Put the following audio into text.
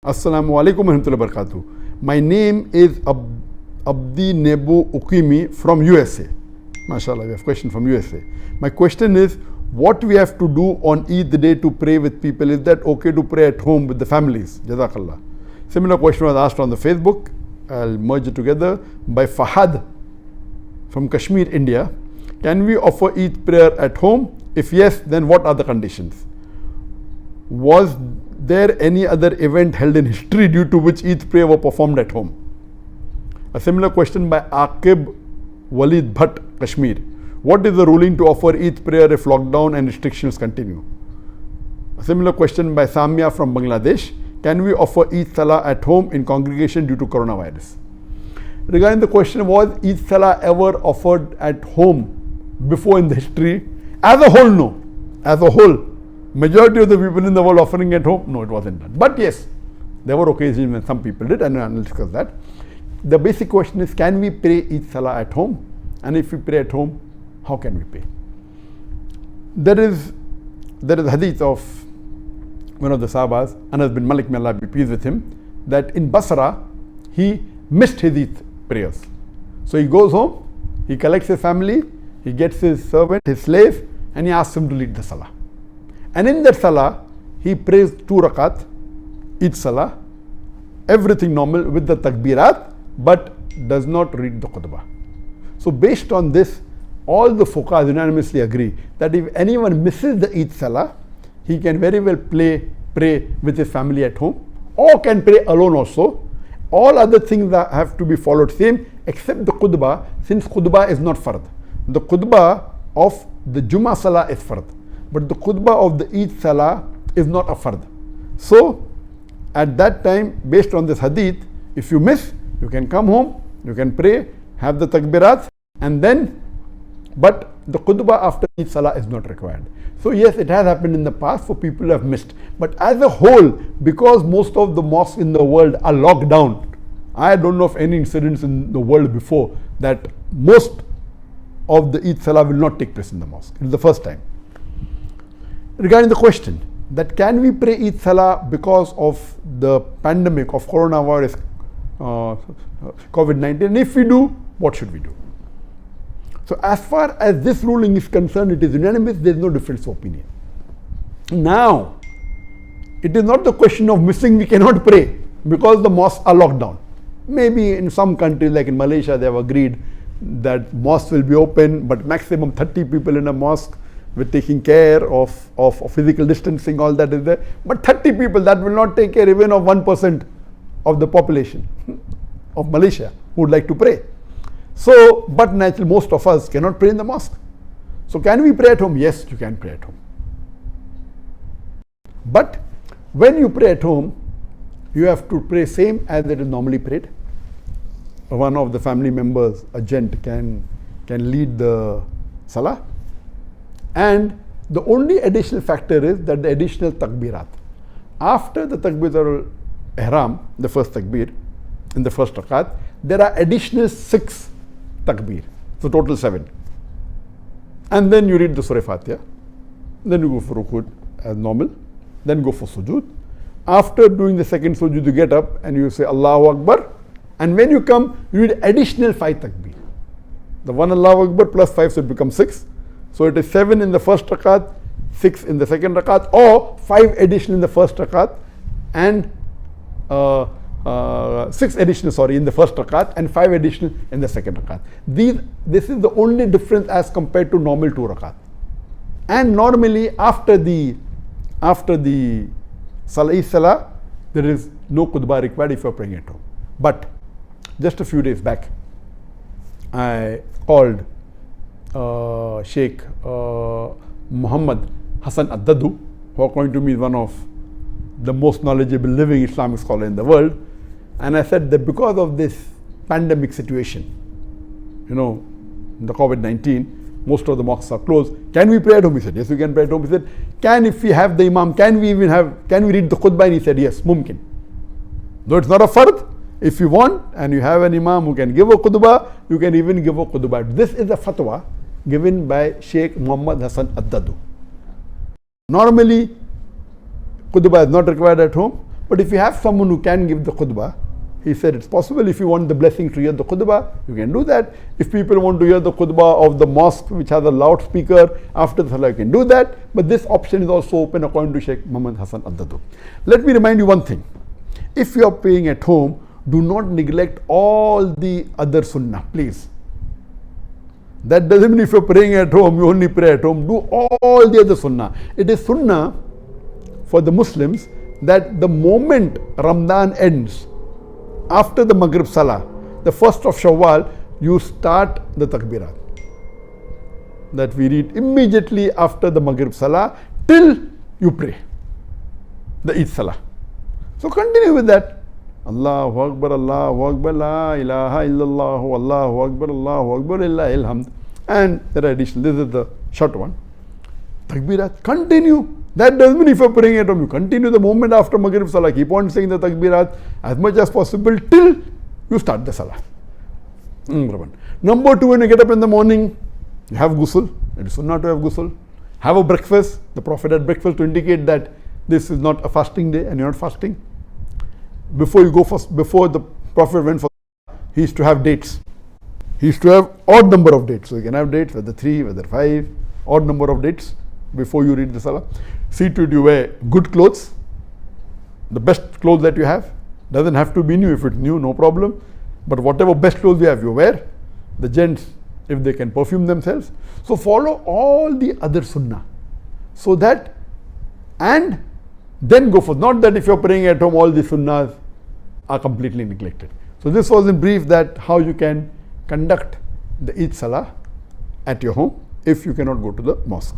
Assalamu alaikum warahmatullahi wabarakatuh. My name is Abdi Nebu Ukimi from USA. MashaAllah, we have a question from USA. My question is, what we have to do on Eid day to pray with people? Is that okay to pray at home with the families? Jazakallah. Similar question was asked on the Facebook. I'll merge it together by Fahad from Kashmir, India. Can we offer Eid prayer at home? If yes, then what are the conditions? Was there any other event held in history due to which Eid prayer were performed at home? A similar question by Aqib Walid Bhatt, Kashmir. What is the ruling to offer Eid prayer if lockdown and restrictions continue? A similar question by Samia from Bangladesh. Can we offer Eid Salaah at home in congregation due to coronavirus? Regarding the question, was Eid Salaah ever offered at home before in the history? As a whole, no. As a whole, majority of the people in the world offering at home, no, it wasn't done. But yes, there were occasions when some people did, and I'll discuss that. The basic question is, can we pray Eid Salaah at home? And if we pray at home, how can we pray? There is a hadith of one of the Sahabas, Anas bin Malik, may Allah be pleased with him, that in Basra, he missed his Eid prayers. So he goes home, he collects his family, he gets his servant, his slave, and he asks him to lead the Salah. And in that Salah, he prays 2 rakat, Eid Salah, everything normal with the takbirat, but does not read the khutbah. So based on this, all the fuqahas unanimously agree that if anyone misses the Eid Salah, he can very well pray with his family at home, or can pray alone also. All other things that have to be followed same, except the khutbah, since khutbah is not fard. The khutbah of the Jummah Salah is fard, but the khutbah of the Eid Salah is not a fard. So at that time, based on this hadith, if you miss, you can come home, you can pray, have the takbirat, and then, but the khutbah after Eid Salah is not required. So yes, it has happened in the past for people who have missed. But as a whole, because most of the mosques in the world are locked down, I don't know of any incidents in the world before that most of the Eid Salah will not take place in the mosque. It's the first time. Regarding the question that can we pray Eid Salah because of the pandemic of coronavirus, COVID-19, and if we do, what should we do? So as far as this ruling is concerned, it is unanimous, there is no difference of opinion. Now, it is not the question of missing, we cannot pray because the mosques are locked down. Maybe in some countries like in Malaysia, they have agreed that mosques will be open, but maximum 30 people in a mosque with taking care of physical distancing, all that is there. But 30 people, that will not take care even of 1% of the population of Malaysia who would like to pray. So, but naturally most of us cannot pray in the mosque. So can we pray at home? Yes, you can pray at home. But when you pray at home, you have to pray same as it is normally prayed. One of the family members, a gent, can lead the Salah. And the only additional factor is that the additional takbirat. After the takbiratul ihram, the first takbir, in the first rakat, there are additional 6 takbir, so total 7. And then you read the Surah Fatiha, then you go for rukud as normal, then go for sujood. After doing the second sujood, you get up and you say Allahu Akbar, and when you come, you read additional 5 takbir. The one Allahu Akbar plus 5, so it becomes 6. So it is 7 in the first rakat, 6 in the second rakat, or 5 additional in the first rakat, and 6 additional, in the first rakat, and 5 additional in the second rakat. This is the only difference as compared to normal 2 rakat. And normally after the Salah, there is no khutbah required if you are praying at home. But just a few days back, I called Sheikh Muhammad Hassan Addadu, who according to me is one of the most knowledgeable living Islamic scholar in the world. And I said that because of this pandemic situation, the COVID-19, most of the mosques are closed. Can we pray at home? He said, yes, we can pray at home. He said, if we have the imam, can we read the khutbah? And he said, yes, mumkin. Though it's not a fard, if you want and you have an imam who can give a khutbah, you can even give a khutbah. This is a fatwa given by Sheikh Muhammad Hassan Addadu. Normally, khutbah is not required at home, But if you have someone who can give the khutbah, he said it's possible. If you want the blessing to hear the khutbah, you can do that. If people want to hear the khutbah of the mosque which has a loudspeaker after the salah, you can do that. But this option is also open according to Sheikh Muhammad Hassan Addadu. Let me remind you one thing. If you are praying at home, do not neglect all the other sunnah, please. That doesn't mean if you're praying at home, you only pray at home. Do all the other sunnah. It is sunnah for the Muslims that the moment Ramadan ends, after the Maghrib Salah, the 1st of Shawwal, you start the Takbirat. That we read immediately after the Maghrib Salah till you pray the Eid Salah. So continue with that. Allahu Akbar, La ilaha illallah, Allahu Akbar, Illahil hamd. And there are additional, this is the short one. Takbirat, continue. That doesn't mean if you're praying at home, you continue the moment after Maghrib Salah. Keep on saying the Takbirat as much as possible till you start the Salah. Number 2, when you get up in the morning, you have ghusl. It is sunnah to have ghusl. Have a breakfast. The Prophet had breakfast to indicate that this is not a fasting day and you're not fasting. Before the Prophet went for Salah, he used to have dates. He used to have odd number of dates. So you can have dates, whether 3, whether 5, odd number of dates before you read the Salah. See to it you wear good clothes, the best clothes that you have. Doesn't have to be new. If it's new, no problem. But whatever best clothes you have, you wear. The gents, if they can perfume themselves. So follow all the other sunnah. So that, and then go for, not that if you're praying at home, all the sunnahs are completely neglected. So this was in brief that how you can conduct the Eid Salah at your home if you cannot go to the mosque.